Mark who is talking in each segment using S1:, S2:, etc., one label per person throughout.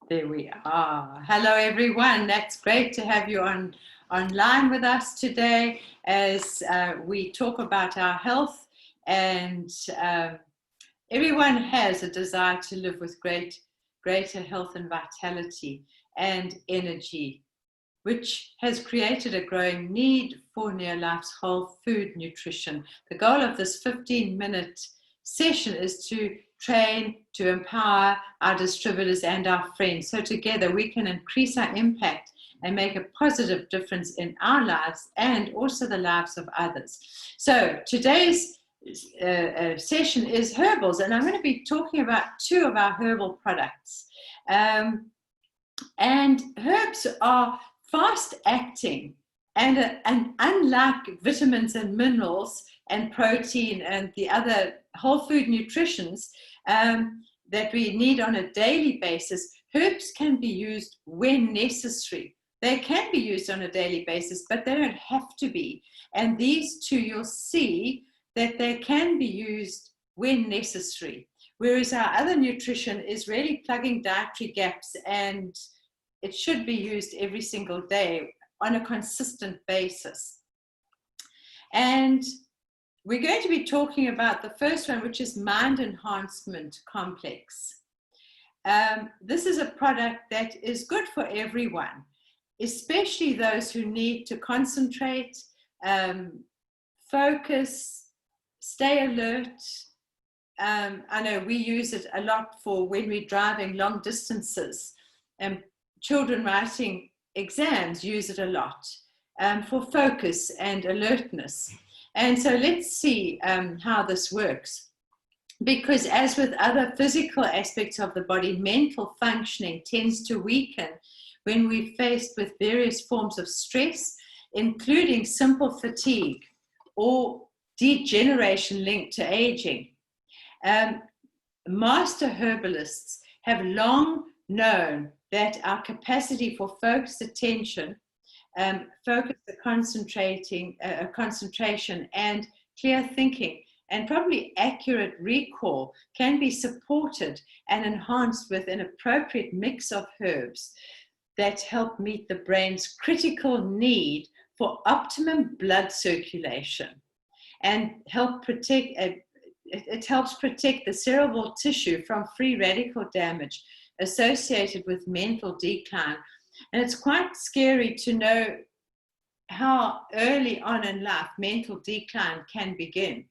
S1: There we are. Hello, everyone. That's great to have you online with us today as we talk about our health. And everyone has a desire to live with greater health and vitality and energy, which has created a growing need for NeoLife's whole food nutrition. The goal of this 15-minute session is to train, to empower our distributors and our friends. So together we can increase our impact and make a positive difference in our lives and also the lives of others. So today's session is herbals, and I'm going to be talking about two of our herbal products. And herbs are fast acting, and unlike vitamins and minerals and protein and the other whole food nutritions that we need on a daily basis, herbs can be used when necessary. They can be used on a daily basis, but they don't have to be. And these two, you'll see that they can be used when necessary. Whereas our other nutrition is really plugging dietary gaps, and it should be used every single day on a consistent basis. And we're going to be talking about the first one, which is Mind Enhancement Complex. This is a product that is good for everyone, especially those who need to concentrate, focus, stay alert. I know we use it a lot for when we're driving long distances, and children writing exams use it a lot for focus and alertness. And so let's see how this works. Because as with other physical aspects of the body, mental functioning tends to weaken when we're faced with various forms of stress, including simple fatigue or degeneration linked to aging. Master herbalists have long known that our capacity for focused attention, concentration and clear thinking, and probably accurate recall can be supported and enhanced with an appropriate mix of herbs that help meet the brain's critical need for optimum blood circulation and help protect. It helps protect the cerebral tissue from free radical damage associated with mental decline. And it's quite scary to know how early on in life mental decline can begin.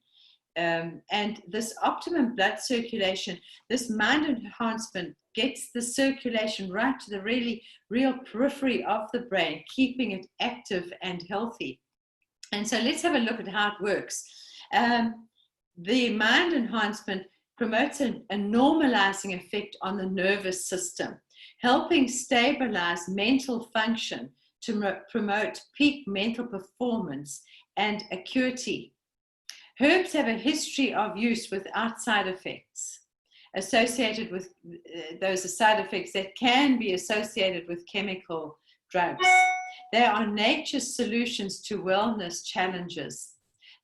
S1: And this optimum blood circulation, this mind enhancement gets the circulation right to the really real periphery of the brain, keeping it active and healthy. And so let's have a look at how it works. The mind enhancement promotes a normalizing effect on the nervous system, helping stabilize mental function to promote peak mental performance and acuity. Herbs have a history of use without side effects associated with those side effects that can be associated with chemical drugs. They are nature's solutions to wellness challenges.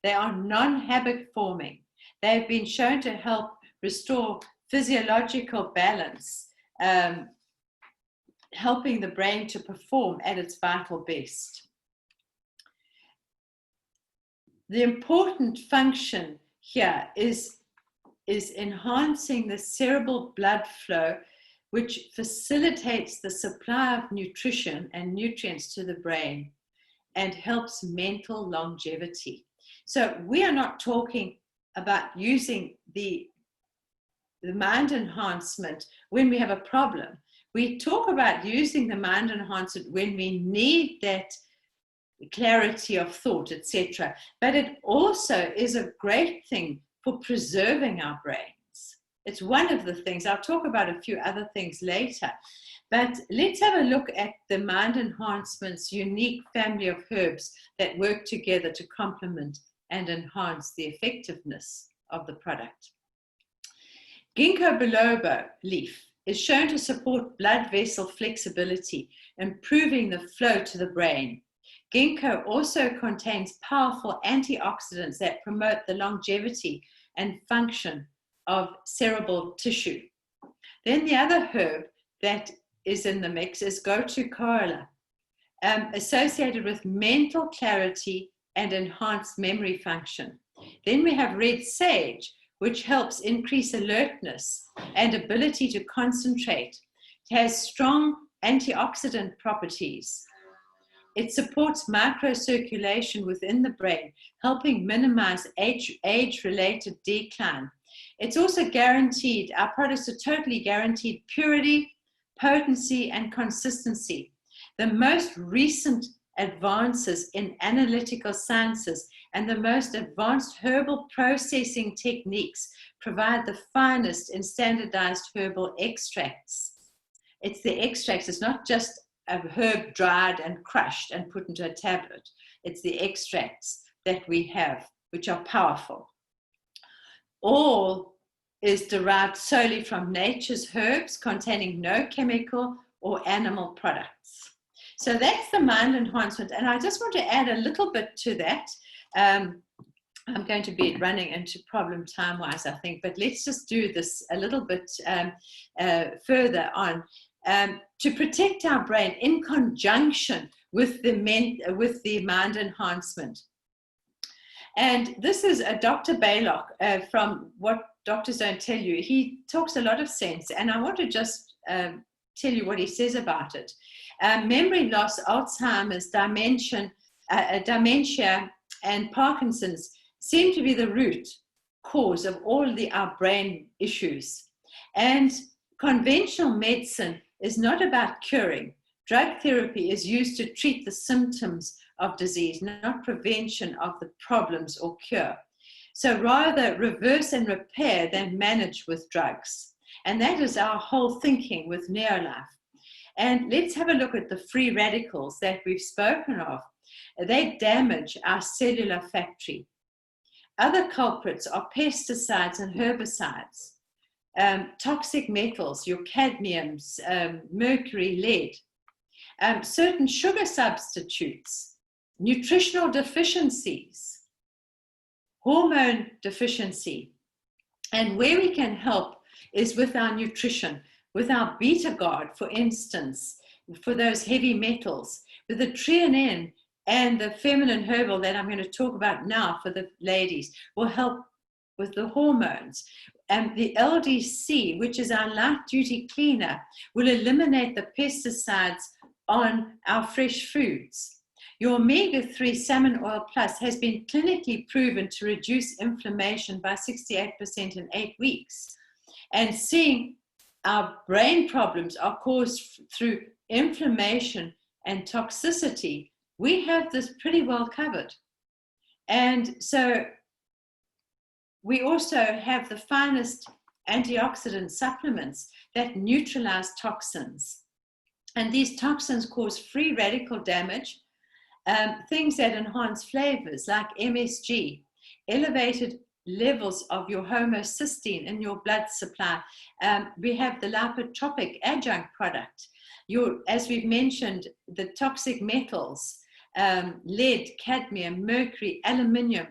S1: They are non-habit forming. They've been shown to help restore physiological balance, helping the brain to perform at its vital best. The important function here is enhancing the cerebral blood flow, which facilitates the supply of nutrition and nutrients to the brain and helps mental longevity. So we are not talking about using the mind enhancement when we have a problem. We talk about using the mind enhancement when we need that clarity of thought, etc. But it also is a great thing for preserving our brains. It's one of the things. I'll talk about a few other things later. But let's have a look at the Mind Enhancement's unique family of herbs that work together to complement and enhance the effectiveness of the product. Ginkgo biloba leaf is shown to support blood vessel flexibility, improving the flow to the brain. Ginkgo also contains powerful antioxidants that promote the longevity and function of cerebral tissue. Then the other herb that is in the mix is gotu koala, associated with mental clarity and enhanced memory function. Then we have red sage, which helps increase alertness and ability to concentrate. It has strong antioxidant properties. It supports microcirculation within the brain, helping minimize age-related decline. It's also guaranteed, our products are totally guaranteed purity, potency, and consistency. The most recent advances in analytical sciences and the most advanced herbal processing techniques provide the finest in standardized herbal extracts. It's the extracts, it's not just a herb dried and crushed and put into a tablet. It's the extracts that we have, which are powerful. All is derived solely from nature's herbs containing no chemical or animal products. So that's the mind enhancement. And I just want to add a little bit to that. I'm going to be running into problem time-wise, I think, but let's just do this a little bit further on. To protect our brain in conjunction with the mind enhancement. And this is Dr. Baylock from What Doctors Don't Tell You. He talks a lot of sense, and I want to just tell you what he says about it. Memory loss, Alzheimer's, dementia, and Parkinson's seem to be the root cause of all our brain issues. And conventional medicine is not about curing. Drug therapy is used to treat the symptoms of disease, not prevention of the problems or cure. So rather reverse and repair than manage with drugs. And that is our whole thinking with NeoLife. And let's have a look at the free radicals that we've spoken of. They damage our cellular factory. Other culprits are pesticides and herbicides, toxic metals, your cadmiums, mercury, lead, certain sugar substitutes, nutritional deficiencies, hormone deficiency. And where we can help is with our nutrition, with our beta guard, for instance, for those heavy metals, with the treonine and the feminine herbal that I'm going to talk about now for the ladies, will help with the hormones. And the LDC, which is our light duty cleaner, will eliminate the pesticides on our fresh foods. Your omega-3 salmon oil plus has been clinically proven to reduce inflammation by 68% in 8 weeks. And seeing our brain problems are caused through inflammation and toxicity, we have this pretty well covered. And so we also have the finest antioxidant supplements that neutralize toxins. And these toxins cause free radical damage, things that enhance flavors like MSG, elevated levels of your homocysteine in your blood supply. We have the lipotropic adjunct product. As we've mentioned, the toxic metals, lead, cadmium, mercury, aluminium,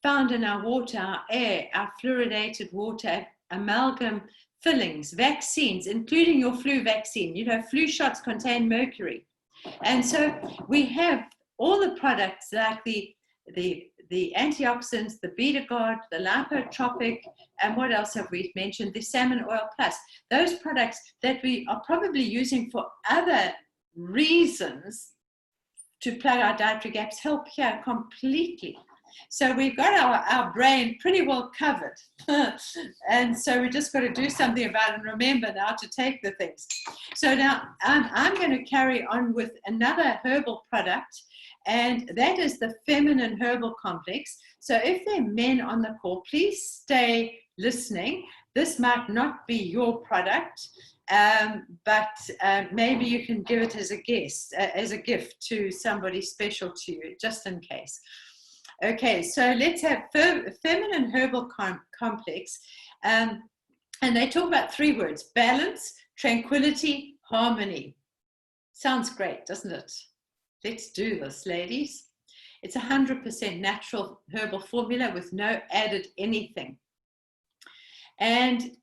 S1: found in our water, our air, our fluoridated water, amalgam fillings, vaccines, including your flu vaccine. You know, flu shots contain mercury. And so we have all the products like the antioxidants, the beta guard, the lipotropic, and what else have we mentioned? The salmon oil plus. Those products that we are probably using for other reasons to plug our dietary gaps help here completely. So we've got our brain pretty well covered. And so we just got to do something about it and remember now to take the things. So now I'm going to carry on with another herbal product, and that is the feminine herbal complex. So if there are men on the call, please stay listening. This might not be your product, but maybe you can give it as a guest, as a gift to somebody special to you, just in case. Okay, so let's have feminine herbal complex. And they talk about 3 words: balance, tranquility, harmony. Sounds great, doesn't it? Let's do this, ladies. It's 100% natural herbal formula with no added anything. And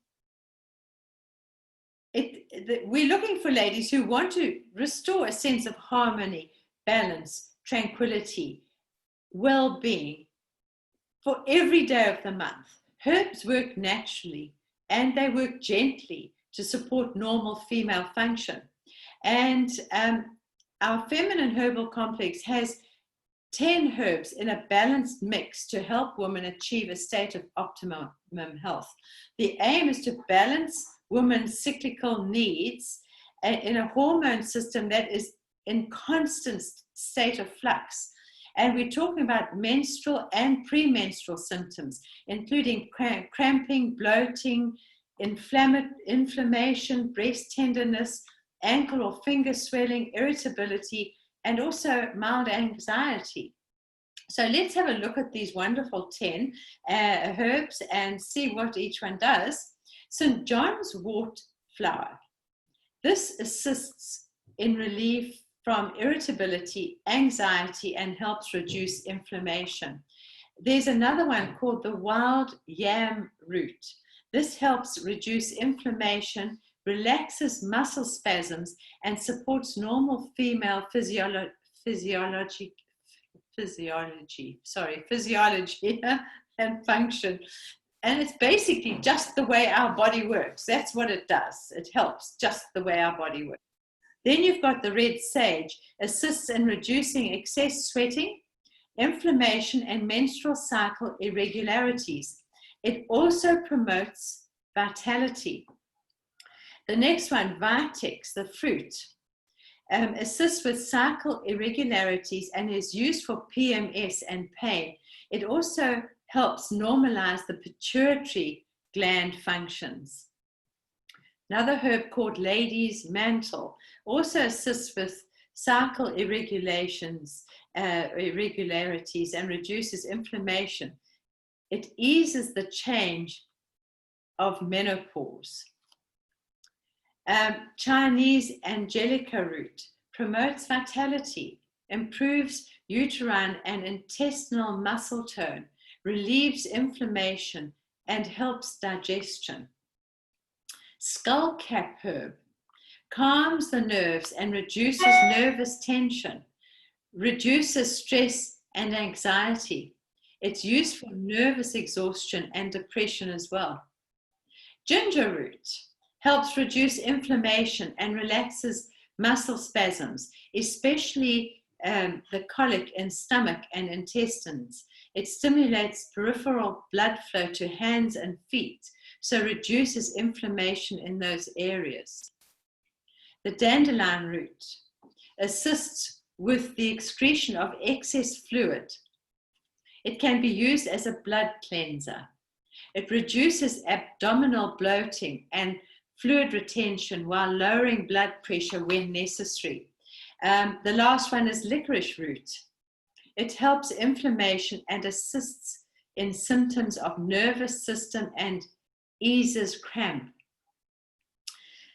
S1: we're looking for ladies who want to restore a sense of harmony, balance, tranquility, well-being for every day of the month. Herbs work naturally and they work gently to support normal female function. And our feminine herbal complex has 10 herbs in a balanced mix to help women achieve a state of optimum health. The aim is to balance women's cyclical needs in a hormone system that is in constant state of flux. And we're talking about menstrual and premenstrual symptoms, including cramping, bloating, inflammation, breast tenderness, ankle or finger swelling, irritability, and also mild anxiety. So let's have a look at these wonderful 10 herbs and see what each one does. St. John's wort flower. This assists in relief from irritability, anxiety, and helps reduce inflammation. There's another one called the wild yam root. This helps reduce inflammation, relaxes muscle spasms, and supports normal female physiology and function. And it's basically just the way our body works. That's what it does. It helps just the way our body works. Then you've got the red sage, assists in reducing excess sweating, inflammation, and menstrual cycle irregularities. It also promotes vitality. The next one, vitex, the fruit, assists with cycle irregularities and is used for PMS and pain. It also helps normalize the pituitary gland functions. Another herb called lady's mantle also assists with cycle irregularities and reduces inflammation. It eases the change of menopause. Chinese angelica root promotes vitality, improves uterine and intestinal muscle tone, relieves inflammation, and helps digestion. Skullcap herb calms the nerves and reduces nervous tension, reduces stress and anxiety. It's used for nervous exhaustion and depression as well. Ginger root helps reduce inflammation and relaxes muscle spasms, especially the colic in stomach and intestines. It stimulates peripheral blood flow to hands and feet, so reduces inflammation in those areas. The dandelion root assists with the excretion of excess fluid. It can be used as a blood cleanser. It reduces abdominal bloating and fluid retention while lowering blood pressure when necessary. The last one is licorice root. It helps inflammation and assists in symptoms of nervous system and eases cramp.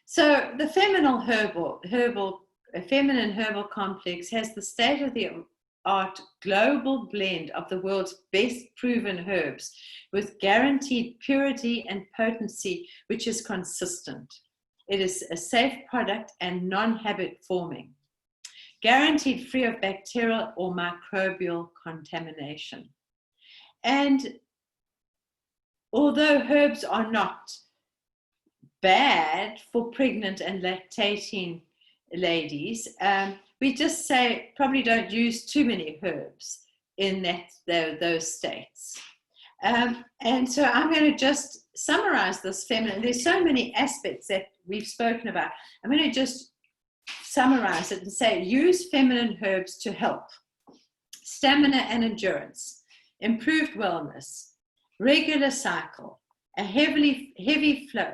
S1: So the feminine herbal complex has the state-of-the-art global blend of the world's best proven herbs with guaranteed purity and potency, which is consistent. It is a safe product and non-habit forming, guaranteed free of bacterial or microbial contamination. And although herbs are not bad for pregnant and lactating ladies, we just say probably don't use too many herbs in those states. And so I'm going to just summarize this feminine. There's so many aspects that we've spoken about. I'm going to just summarize it and say use feminine herbs to help stamina and endurance, improved wellness, regular cycle, a heavy flow,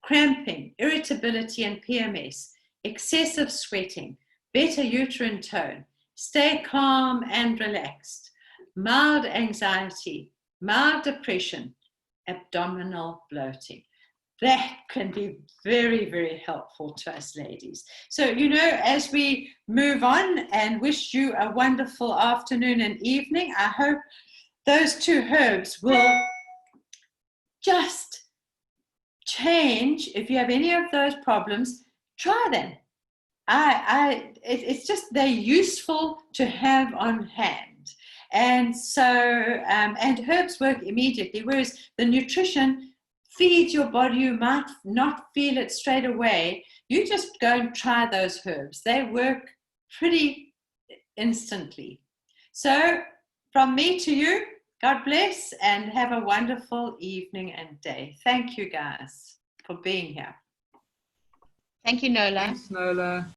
S1: cramping, irritability and PMS, excessive sweating, better uterine tone, stay calm and relaxed, mild anxiety, mild depression, abdominal bloating. That can be very, very helpful to us ladies. So, as we move on and wish you a wonderful afternoon and evening, I hope those two herbs will just change, if you have any of those problems, try them. It's just they're useful to have on hand. And so, and herbs work immediately, whereas the nutrition feeds your body. You might not feel it straight away. You just go and try those herbs. They work pretty instantly. So from me to you, God bless and have a wonderful evening and day. Thank you guys for being here.
S2: Thank you, Nola.
S3: Thanks, Nola.